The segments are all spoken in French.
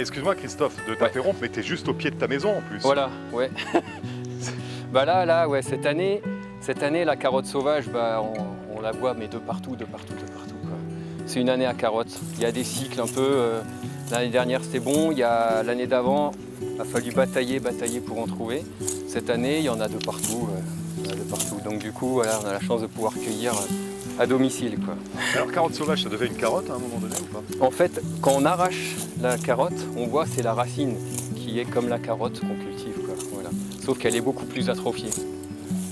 excuse-moi Christophe de t'interrompre, mais t'es juste au pied de ta maison en plus. Voilà, ouais. Bah là, ouais, cette année, la carotte sauvage, bah, on la voit, mais de partout, quoi. C'est une année à carotte. Il y a des cycles un peu. L'année dernière, c'était bon. L'année d'avant, il a fallu batailler pour en trouver. Cette année, il y en a de partout. Donc du coup, voilà, on a la chance de pouvoir cueillir à domicile, quoi. Alors carotte sauvage, ça devait une carotte à un moment donné ou pas? En fait, quand on arrache la carotte, on voit c'est la racine qui est comme la carotte qu'on cultive, quoi. Voilà. Sauf qu'elle est beaucoup plus atrophiée.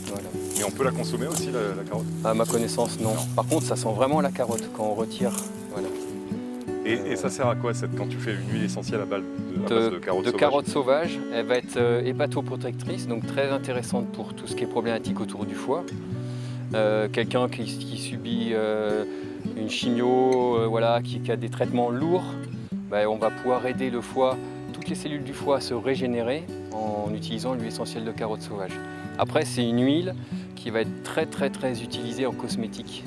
Voilà. Mais on peut la consommer aussi la carotte? À ma connaissance, non. Par contre, ça sent vraiment la carotte quand on retire. Voilà. Et ça sert à quoi quand tu fais une huile essentielle à base de carotte sauvage? Carotte sauvage, elle va être hépatoprotectrice, donc très intéressante pour tout ce qui est problématique autour du foie. Quelqu'un qui subit une chimio, voilà, qui a des traitements lourds, ben, on va pouvoir aider le foie, toutes les cellules du foie à se régénérer en utilisant l'huile essentielle de carotte sauvage. Après, c'est une huile qui va être très utilisée en cosmétique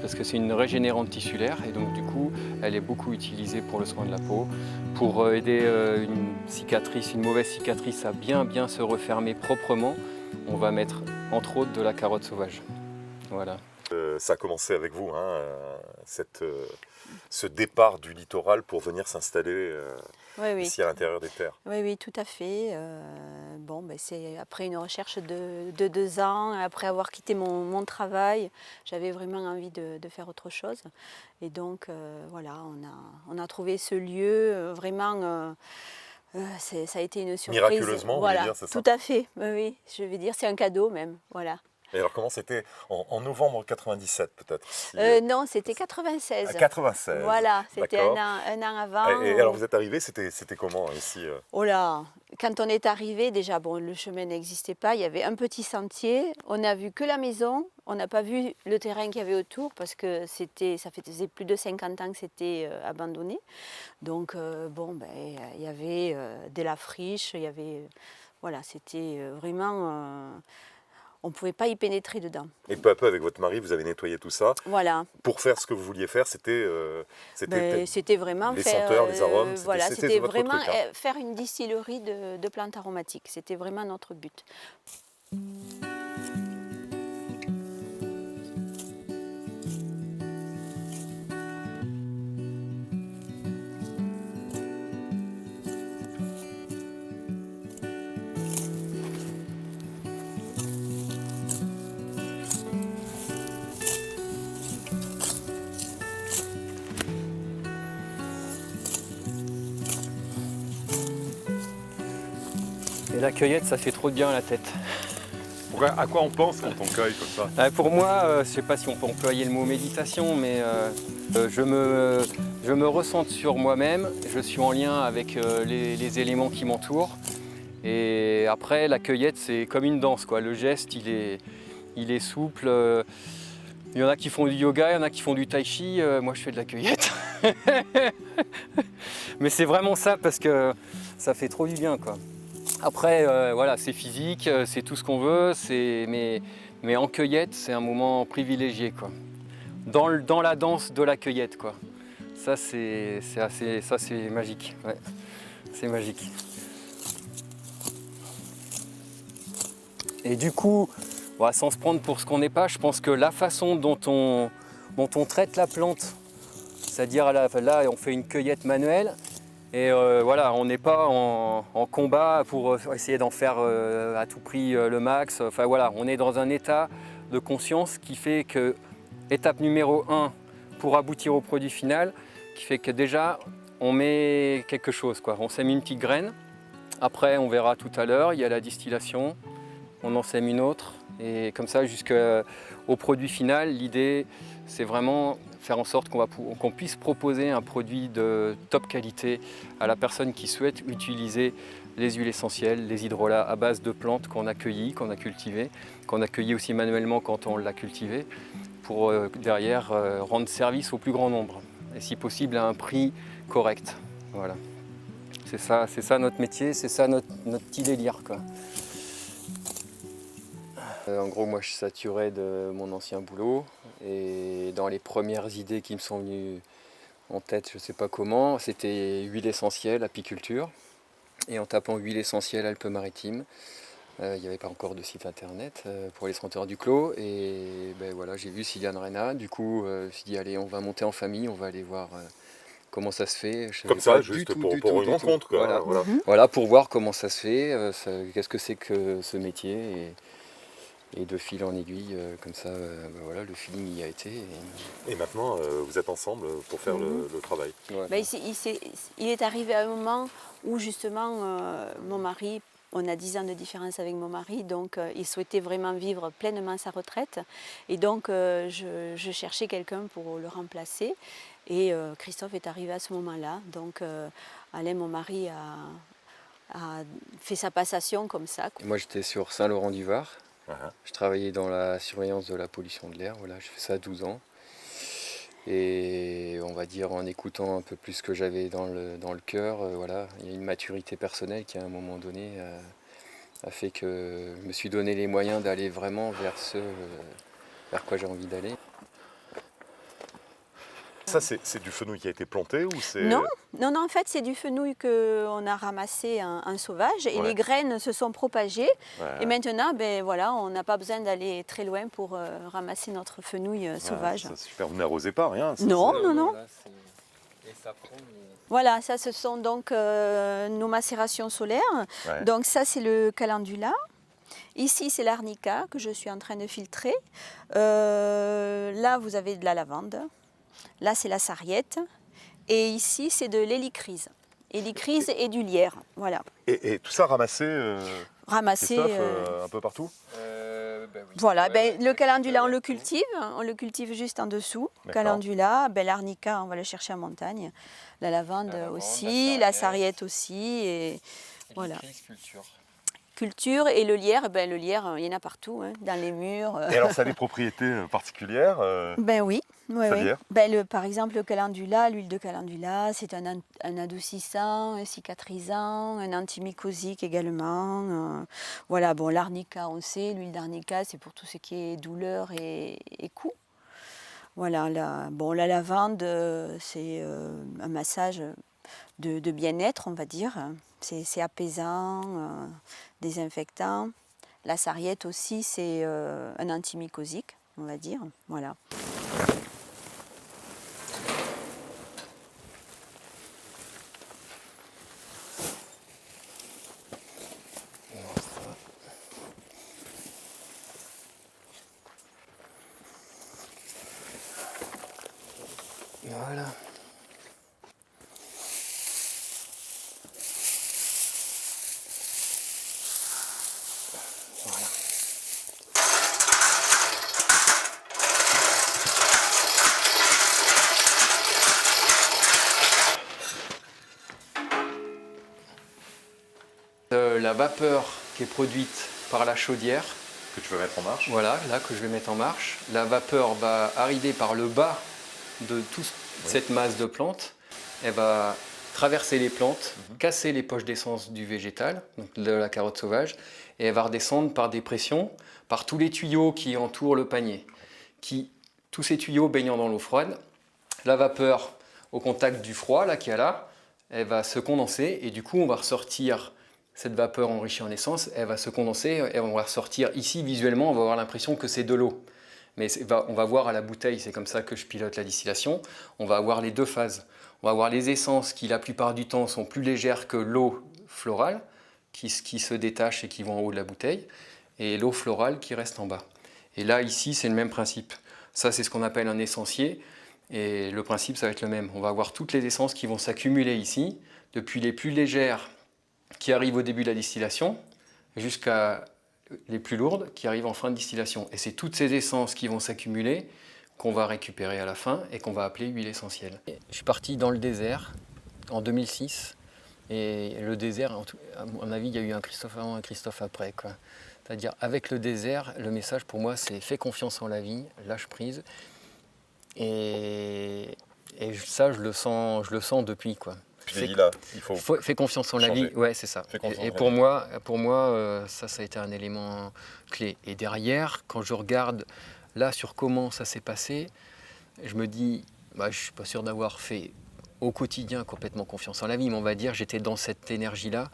parce que c'est une régénérante tissulaire et donc du coup, elle est beaucoup utilisée pour le soin de la peau, pour aider une mauvaise cicatrice à bien se refermer proprement. On va mettre entre autres de la carotte sauvage. Voilà. Ça a commencé avec vous, hein, ce départ du littoral pour venir s'installer Oui. ici à l'intérieur des terres. Oui, tout à fait. Bon, ben, c'est après une recherche de 2 ans, après avoir quitté mon travail, j'avais vraiment envie de faire autre chose. Et donc, voilà, on a trouvé ce lieu vraiment. Ça a été une surprise. Miraculeusement, vous voulez voilà, dire, c'est ça? tout à fait. Oui, je vais dire, c'est un cadeau même. Voilà. Et alors comment c'était en novembre 97 peut-être Non, c'était 96. À 96. Voilà, c'était D'accord. un an avant. Et alors vous êtes arrivé, c'était comment ici Oh là, quand on est arrivé, déjà, bon, le chemin n'existait pas, il y avait un petit sentier, on n'a vu que la maison, on n'a pas vu le terrain qu'il y avait autour parce que ça faisait plus de 50 ans que c'était abandonné. Donc, bon, ben, il y avait de la friche, il y avait, voilà, c'était vraiment, on ne pouvait pas y pénétrer dedans. Et peu à peu avec votre mari, vous avez nettoyé tout ça. Voilà. Pour faire ce que vous vouliez faire, c'était Vraiment les faire, senteurs, les arômes. Voilà, c'était votre vraiment truc, hein. faire une distillerie de plantes aromatiques. C'était vraiment notre but. Et la cueillette, ça fait trop de bien à la tête. À quoi on pense quand on cueille comme ça? Pour moi, je ne sais pas si on peut employer le mot méditation, mais je me recentre sur moi-même, je suis en lien avec les éléments qui m'entourent. Et après, la cueillette, c'est comme une danse, quoi. Le geste, il est souple. Il y en a qui font du yoga, il y en a qui font du tai chi. Moi, je fais de la cueillette. Mais c'est vraiment ça parce que ça fait trop du bien, quoi. Après, voilà, c'est physique, c'est tout ce qu'on veut, mais en cueillette, c'est un moment privilégié, quoi. Dans la danse de la cueillette, quoi. Ça, c'est magique. Ouais. C'est magique. Et du coup, voilà, sans se prendre pour ce qu'on n'est pas, je pense que la façon dont on traite la plante, c'est-à-dire là, on fait une cueillette manuelle, et voilà, on n'est pas en combat pour essayer d'en faire à tout prix le max. Enfin voilà, on est dans un état de conscience qui fait que, étape numéro 1 pour aboutir au produit final, qui fait que déjà on met quelque chose, quoi. On sème une petite graine, après on verra tout à l'heure, il y a la distillation, on en sème une autre, et comme ça jusqu'au produit final. L'idée, c'est vraiment faire en sorte qu'on puisse proposer un produit de top qualité à la personne qui souhaite utiliser les huiles essentielles, les hydrolats à base de plantes qu'on a cueillies, qu'on a cultivées, qu'on a cueillies aussi manuellement quand on l'a cultivé, pour derrière rendre service au plus grand nombre, et si possible à un prix correct. Voilà. C'est ça notre métier, c'est ça notre petit délire, quoi. En gros, moi je suis saturé de mon ancien boulot, et dans les premières idées qui me sont venues en tête, je ne sais pas comment. C'était huile essentielle, apiculture. Et en tapant huile essentielle Alpes-Maritimes, il n'y avait pas encore de site internet pour les senteurs du clos. Et ben voilà, j'ai vu Sylviane Reyna. Du coup, je me suis dit, allez, on va monter en famille, on va aller voir comment ça se fait. Je Comme savais ça, pas juste du tout, pour du tout, une du tout. rencontre. Quoi. Voilà. Voilà. Voilà, pour voir comment ça se fait, qu'est-ce que c'est que ce métier. Et de fil en aiguille, comme ça, ben voilà, le feeling y a été. Et maintenant, vous êtes ensemble pour faire le travail. Voilà. Ben, il est arrivé à un moment où justement mon mari, on a 10 ans de différence avec mon mari, donc il souhaitait vraiment vivre pleinement sa retraite. Et donc je cherchais quelqu'un pour le remplacer. Et Christophe est arrivé à ce moment-là. Donc Alain, mon mari, a fait sa passation comme ça. Et moi j'étais sur Saint-Laurent-du-Var. Uh-huh. Je travaillais dans la surveillance de la pollution de l'air, voilà, je fais ça à 12 ans. Et on va dire en écoutant un peu plus ce que j'avais dans le cœur, voilà, il y a une maturité personnelle qui à un moment donné a fait que je me suis donné les moyens d'aller vraiment vers vers quoi j'ai envie d'aller. Ça, c'est du fenouil qui a été planté ou c'est... Non, en fait, c'est du fenouil qu'on a ramassé en sauvage et Ouais. les graines se sont propagées. Ouais. Et maintenant, ben, voilà, on n'a pas besoin d'aller très loin pour ramasser notre fenouil sauvage. C'est super, vous n'arrosez pas, rien. Non, c'est- non. Et ça prend, Voilà, ça, ce sont donc nos macérations solaires. Ouais. Donc ça, c'est le calendula. Ici, c'est l'arnica que je suis en train de filtrer. Là, vous avez de la lavande. Là, c'est la sarriette. Et ici, c'est de l'hélicryse. Hélicryse et du lierre. Voilà. Et tout ça ramassé, Ramassé. Christophe, un peu partout. ben oui. Voilà, Ouais, ben, ouais, le calendula, on ouais. le cultive juste en dessous. D'accord. Calendula, ben, l'arnica, on va le chercher en montagne. La lavande, La lavande, aussi, la la sarriette. sarriette aussi. Et voilà. Culture. Culture et le lierre, ben, le lierre, il y en a partout, hein, dans les murs. Et alors, ça a des propriétés particulières Ben oui, C'est-à-dire Ben, par exemple, le calendula, l'huile de calendula, c'est un adoucissant, un cicatrisant, un antimycosique également. Voilà, bon, l'arnica, on sait, l'huile d'arnica, c'est pour tout ce qui est douleur et coups. Voilà, la lavande, c'est un massage de bien-être, on va dire. C'est apaisant, désinfectant. La sarriette aussi, c'est un antimycosique, on va dire. Voilà. Voilà. Voilà. La vapeur qui est produite par la chaudière, que tu peux mettre en marche. voilà, là que je vais mettre en marche, la vapeur va arriver par le bas de toute cette masse de plantes. Elle va traverser les plantes, casser les poches d'essence du végétal, donc de la carotte sauvage, et elle va redescendre par des pressions, par tous les tuyaux qui entourent le panier. Tous ces tuyaux baignant dans l'eau froide, la vapeur au contact du froid, là qu'il y a là, elle va se condenser et du coup on va ressortir cette vapeur enrichie en essence, elle va se condenser et on va ressortir ici visuellement, on va avoir l'impression que c'est de l'eau. Mais on va voir à la bouteille, c'est comme ça que je pilote la distillation, on va avoir les deux phases. On va avoir les essences qui la plupart du temps sont plus légères que l'eau florale, qui se détache et qui vont en haut de la bouteille, et l'eau florale qui reste en bas. Et là, ici, c'est le même principe. Ça, c'est ce qu'on appelle un essencier, et le principe, ça va être le même. On va avoir toutes les essences qui vont s'accumuler ici, depuis les plus légères qui arrivent au début de la distillation, jusqu'à les plus lourdes qui arrivent en fin de distillation. Et c'est toutes ces essences qui vont s'accumuler qu'on va récupérer à la fin et qu'on va appeler huile essentielle. Je suis parti dans le désert en 2006. Et le désert, à mon avis, il y a eu un Christophe avant, un Christophe après, quoi. C'est-à-dire, avec le désert, le message pour moi, c'est fais confiance en la vie, lâche prise. Et ça, je le sens depuis, quoi. Puis là, il faut Fais confiance en la changer. vie, ouais, c'est ça. Et pour moi, ça a été un élément clé. Et derrière, quand je regarde là sur comment ça s'est passé, je me dis, je ne suis pas sûr d'avoir fait au quotidien complètement confiance en la vie, mais on va dire j'étais dans cette énergie-là.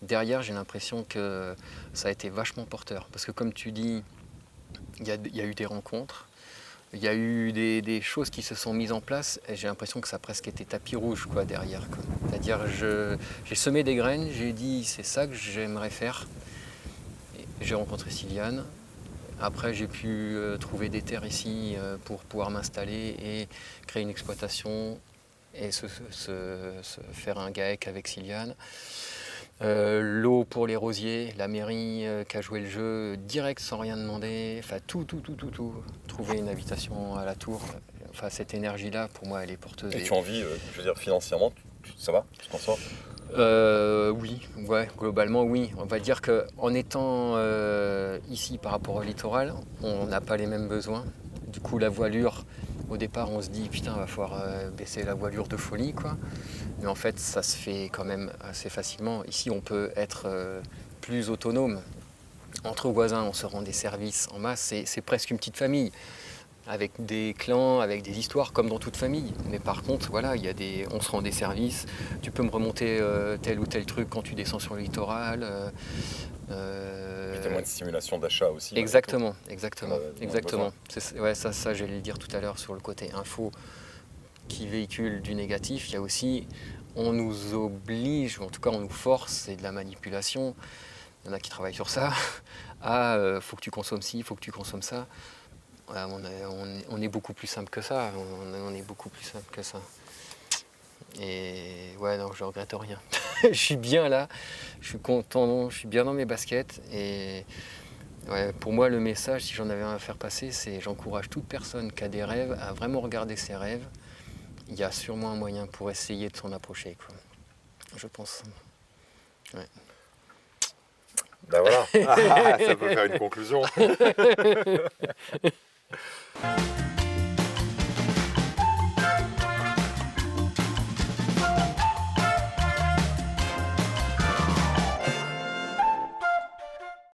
Derrière, j'ai l'impression que ça a été vachement porteur. Parce que comme tu dis, il y a eu des rencontres, il y a eu des choses qui se sont mises en place et j'ai l'impression que ça a presque été tapis rouge quoi, derrière. C'est-à-dire j'ai semé des graines, j'ai dit c'est ça que j'aimerais faire. Et j'ai rencontré Sylviane. Après, j'ai pu trouver des terres ici pour pouvoir m'installer et créer une exploitation et se faire un GAEC avec Sylviane. L'eau pour les rosiers, la mairie qui a joué le jeu direct sans rien demander, enfin tout. Trouver une habitation à la tour, enfin cette énergie-là, pour moi, elle est porteuse. Et tu en vis, je veux dire, financièrement, ça va? Tu t'en sors? Oui, ouais, globalement oui. On va dire qu'en étant ici par rapport au littoral, on n'a pas les mêmes besoins. Du coup, la voilure, au départ, on se dit putain, va falloir baisser la voilure de folie, quoi. Mais en fait, ça se fait quand même assez facilement. Ici, on peut être plus autonome. Entre voisins, on se rend des services en masse. C'est presque une petite famille, avec des clans, avec des histoires, comme dans toute famille. Mais par contre, voilà, on se rend des services. Tu peux me remonter tel ou tel truc quand tu descends sur le littoral. Puis t'as moins de stimulation d'achat aussi. Exactement. Ouais, Ça, j'allais le dire tout à l'heure sur le côté info qui véhicule du négatif. Il y a aussi, on nous oblige, ou en tout cas on nous force, c'est de la manipulation. Il y en a qui travaillent sur ça. Faut que tu consommes ci, faut que tu consommes ça. Ouais, on est beaucoup plus simple que ça. On est beaucoup plus simple que ça. Et ouais, non, je regrette rien. Je suis bien là, je suis content, je suis bien dans mes baskets. Et ouais, pour moi, le message, si j'en avais un à faire passer, c'est j'encourage toute personne qui a des rêves à vraiment regarder ses rêves. Il y a sûrement un moyen pour essayer de s'en approcher, quoi. Je pense. Ouais. Ben voilà, ça peut faire une conclusion.